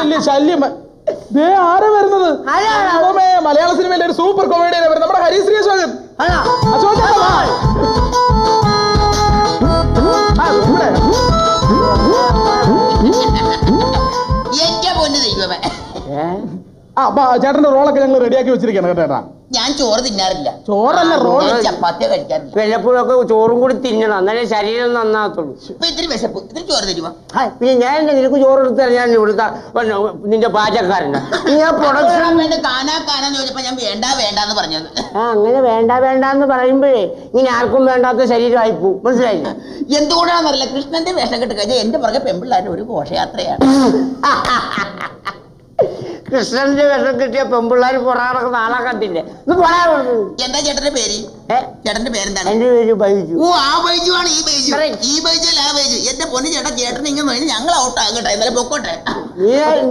വലിയ ശല്യം. ആരാ വരുന്നത്? മലയാള സിനിമയിലെ ഒരു സൂപ്പർ കോമഡിയാണ് വരുന്നത്. നമ്മുടെ ഹരിശ്രീ അശോകൻ. ചേട്ടന്റെ റോളൊക്കെ ഞങ്ങൾ റെഡിയാക്കി വെച്ചിരിക്കണം കേട്ടാ. ഞാൻ ചോറ് തിന്നാറില്ല. ചോറല്ല, റോള് ചപ്പാത്തി കഴിക്കാറില്ല. വല്ലപ്പോഴൊക്കെ ചോറും കൂടി തിന്നണം, എന്നാലേ ശരീരം നന്നാകത്തുള്ളൂ. ഇപ്പൊ ഇത്തിരി വിശപ്പ്, ഇത്തിരി ചോറ് തരുമോ? പിന്നെ ഞാൻ നിനക്ക് ചോറ് എടുത്താൽ ഞാൻ ഇവിടുത്തെ നിന്റെ പാചകക്കാരനാ. കാനാന്ന് ചോദിച്ചപ്പോ ഞാൻ വേണ്ട വേണ്ടെന്ന് പറഞ്ഞത്. അങ്ങനെ വേണ്ട വേണ്ടെന്ന് പറയുമ്പോഴേ ഇങ്ങനെ ആർക്കും വേണ്ടാത്ത ശരീരമായി പോവും, മനസ്സിലായില്ല? എന്തുകൊണ്ടാണെന്നറിയില്ല, കൃഷ്ണന്റെ വേഷം കെട്ട് കഴിഞ്ഞാൽ എന്റെ പുറകെ പെമ്പിള്ളാരുടെ ഒരു ഘോഷയാത്രയാണ്. കൃഷ്ണന്റെ വേഷം കിട്ടിയ പെമ്പിള്ളാര് പുറകിടക്കുന്ന ആളെ കണ്ടില്ലേ? എന്താ ചേട്ടന്റെ പേര്? ചേട്ടന്റെ പേരെന്താണ്? എന്റെ പേര് ബൈജു. ഓ, ആ ബൈജു ആണ് ഈ ബൈജു. ഈ ബൈജു അല്ല ആ ബൈജു. എന്റെ പൊന്നു ചേട്ടാ, ചേട്ടൻ ഇങ്ങനെ ഞങ്ങൾ ഔട്ടാകട്ടെ, എന്നാലും പൊക്കോട്ടെ.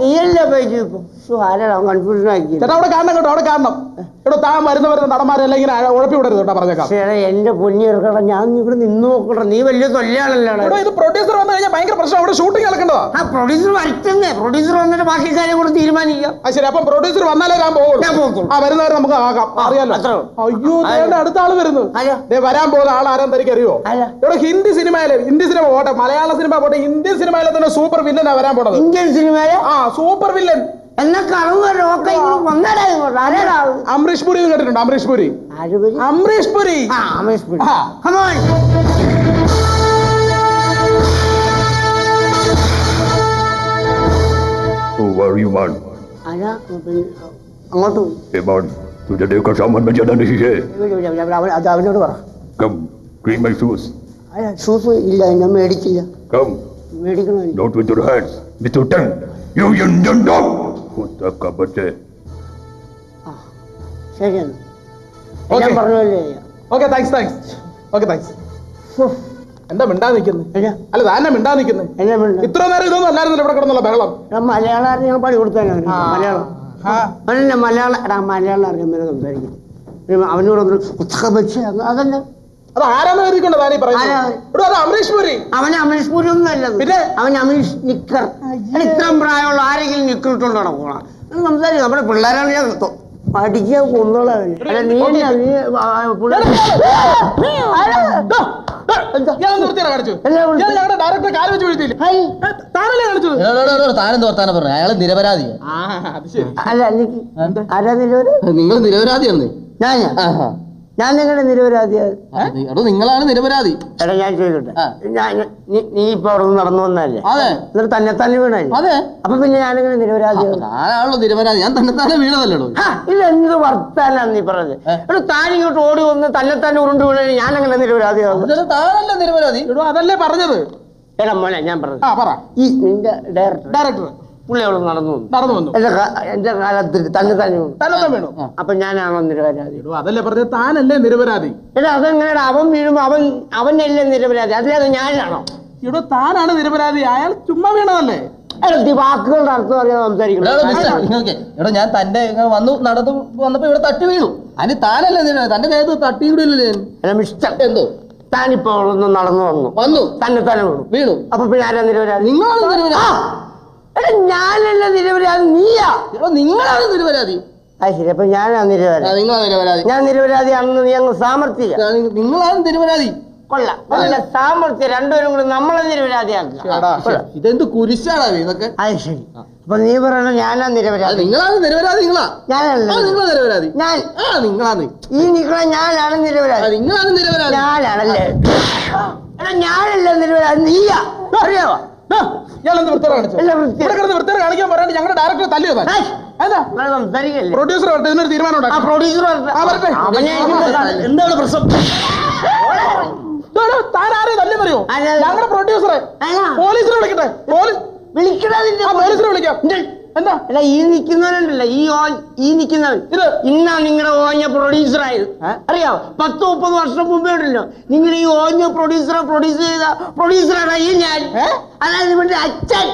നീയല്ലേ ബൈജു? ഇപ്പൊ ആരാ കൺഫ്യൂഷൻ ആക്കി? ചേട്ടാ അവിടെ കാണണം കേട്ടോ, അവിടെ കാണണം. ഇവിടെ താൻ വരുന്ന നടന്മാരെല്ലാം ഇങ്ങനെ ഉഴപ്പി വിടരുത് കേട്ടോ, പറഞ്ഞേക്കാം. എന്റെ പൊന്നി ഇറക്കണം, ഞാൻ ഇവിടെ നിന്ന് നോക്കട്ടെ. നീ വലിയ തൊല്ലാണല്ലോ. ഇത് പ്രൊഡ്യൂസർ വന്നു കഴിഞ്ഞാൽ ഭയങ്കര പ്രശ്നം. അവിടെ ഷൂട്ടിംഗ് നടക്കേണ്ടതാ. പ്രൊഡ്യൂസർ വരട്ടെ, പ്രൊഡ്യൂസർ വന്നിട്ട് ബാക്കി കാര്യം കൂടെ തീരുമാനിക്കാം. ശരി, അപ്പം പ്രൊഡ്യൂസർ വന്നാലേ ഞാൻ പോകും. വരുന്നവരെ നമുക്ക് ആകാം, അറിയാലോ. അയ്യോ, അടുത്ത ആള് വരുന്നു. വരാൻ പോകുന്ന ആൾ ആരാൻ തനിക്ക് അറിയോ? ഇവിടെ ഹിന്ദി സിനിമ പോട്ടെ, മലയാള സിനിമ പോട്ടെ, ഇന്ത്യൻ സിനിമയിലെ തന്നെ സൂപ്പർ വില്ലനാ വരാൻ പോണത്. ഇന്ത്യൻ സിനിമയിലെ സൂപ്പർ വില്ലൻ അമരീഷ് പുരി കേട്ടിട്ടുണ്ടോ? അമരീഷ് പുരി. അമരീഷ് പുരി. അങ്ങോട്ട് അവനോട് പറ. ഷൂസ് ഇല്ല, ഞാൻ മേടിച്ചില്ല. മേടിക്കണോ? ശരിയാണ്, ഞാൻ പറഞ്ഞല്ലേ. എന്താ മിണ്ടാ നിൽക്കുന്നത്? അല്ല, താനെ മിണ്ടാ നിൽക്കുന്നത്. ഇത്ര നേരം ഇതൊന്നും അല്ലായിരുന്നല്ലോ ഇവിടെ കിടന്നുള്ള ബഹളം. മലയാളം അറിയാൻ പണി കൊടുത്താലോ? മലയാളം അവനല്ല, മലയാളം അറിയാൻ മേലെ സംസാരിക്കും. അവനോട് അതല്ല, അത് ആരാന്ന് കരുതിക്കൊണ്ടോ താനീ പറയുന്നത്? അമരീഷ് പുരി. അവന് അമരീഷ് പുരി ഒന്നും അല്ലത്, പിന്നെ അവൻ അമരീഷ് നിക്കർ. ഇത്രയും പ്രായമുള്ള ആരെങ്കിലും നിക്കർ ഇട്ടോണ്ടാണ് പോണ സംസാരിക്കും. നമ്മുടെ പിള്ളേരാണ് ഞാൻ പഠിക്കാൻ കൊന്നോളാം. അയാള് നിരപരാധി. അല്ല, ആരാ നിരപരാധി? നിങ്ങൾ നിരപരാധിയാണ്. ഞാൻ നിങ്ങളുടെ നിരപരാധിയാണ്. നിങ്ങളാണ് നിരപരാധി. എടാ, ഞാൻ ചോദിക്കട്ടെ, നീ ഇപ്പൊ അവിടെ നിന്ന് നടന്നു വന്നല്ലേ? എന്നിട്ട് തന്നെ വീണല്ലേ? അതെ. അപ്പൊ പിന്നെ ഞാനിങ്ങനെ നിരപരാധിയാണ്? ഞാനാണല്ലോ നിരപരാധി. ഞാൻ തന്നെ വീണതല്ലോ. ഇല്ല, എന്ത് വർത്താനാണ് നീ പറഞ്ഞത്? എടോ, താൻ ഇങ്ങോട്ട് ഓടി വന്ന് തന്നെ ഉരുണ്ട് വീണ ഞാനങ്ങനെ നിരപരാധിയാണ്? താനല്ല നിരപരാധി. അതല്ലേ പറഞ്ഞത്. എടാ മോനെ, ഞാൻ പറഞ്ഞത് ഈ നിന്റെ ഡയറക്ടർ പുള്ളി അവിടെ നടന്നു വന്നു എന്റെ കാലത്തിൽ തന്നെ വീണു. അപ്പൊ ഞാനാണോ നിരപരാധി? അതല്ലേ പറഞ്ഞത്, താനല്ലേ നിരപരാധി. എടാ, അതെങ്ങനെയാ? അവൻ വീഴുമ്പോ അവനല്ലേ നിരപരാധി? അതിലത് ഞാനാണോ? ഇവിടെ താനാണ് നിരപരാധി. അയാൾ ചുമ്മാ വീണതല്ലേ? വാക്കുകളുടെ അർത്ഥം അറിയാതെ സംസാരിക്കണം. ഞാൻ തന്റെ നടന്നു വന്നപ്പോ ഇവിടെ തട്ടി വീണു. അതിന് താനല്ലേ നിരപരാധി? തന്റെ ദേഹത്ത് തട്ടിയിടില്ലേ? മിസ്റ്റർ, എന്തോ താനിപ്പോ നടന്നു വന്നു തന്നെ വീണു. അപ്പൊ പിന്നെ ആരാ നിരപരാധി? നിങ്ങളാണ് നിരപരാധി. എടാ, ഞാനല്ല നിരപരാധി, നീയാ. നിങ്ങളാണ് നിരപരാധി. അത് ശരി, അപ്പൊ ഞാനാ നിരപരാധി. നിങ്ങളാണ് നിരപരാധി. ഞാൻ നിരപരാധിയാണെന്ന് നീ അങ്ങ് സാമർത്ഥ്യ. നിങ്ങളാണ് നിരപരാധി. കൊള്ളാം, സാമർത്ഥ്യം. രണ്ടുപേരും കൂടി നമ്മളെ നിരപരാധിയാക്കുക. ഇതെന്ത് കുരിശാണ് ഇതൊക്കെ? അത് ശരി, അപ്പൊ നീ പറയണ ഞാനാ നിരപരാധി. നിങ്ങളാണ് നിരപരാധി. ഞാനല്ല. നിങ്ങൾ നിരപരാധി. നിങ്ങളാണ്. ഈ നിൽക്കണ ഞാനാണ് നിരപരാധി. നിങ്ങളാണ് നിരപരാധി. ഞാനാണല്ലേ? എടാ, ഞാനല്ല നിരപരാധി, നീയാ. അറിയാവോ? കാണിക്കാൻ പറയാണ്ട് ഞങ്ങളുടെ ഡയറക്ടർ തല്ലിയോ? പ്രൊഡ്യൂസർ ഇതിനൊരു തീരുമാനം എന്താണ് പ്രശ്നം? താൻ ആരെയും തല്ലി പറയോ? ഞങ്ങളുടെ പ്രൊഡ്യൂസറെ പോലീസിനെ വിളിക്കട്ടെ. പോലീസിനെ വിളിക്കാം. എന്താ? ഈ നിൽക്കുന്നവനുണ്ടല്ലോ, ഈ നിൽക്കുന്നവൻ ഇന്നാ നിങ്ങളുടെ ഓഞ്ഞ പ്രൊഡ്യൂസർ ആയത്. അറിയാവോ? 10-30 വർഷം മുമ്പേ ഉണ്ടല്ലോ, നിങ്ങൾ ഈ ഓഞ്ഞ പ്രൊഡ്യൂസർ ചെയ്ത പ്രൊഡ്യൂസറാണ് ഈ ഞാൻ. അതായത് ഇവന്റെ അച്ഛൻ.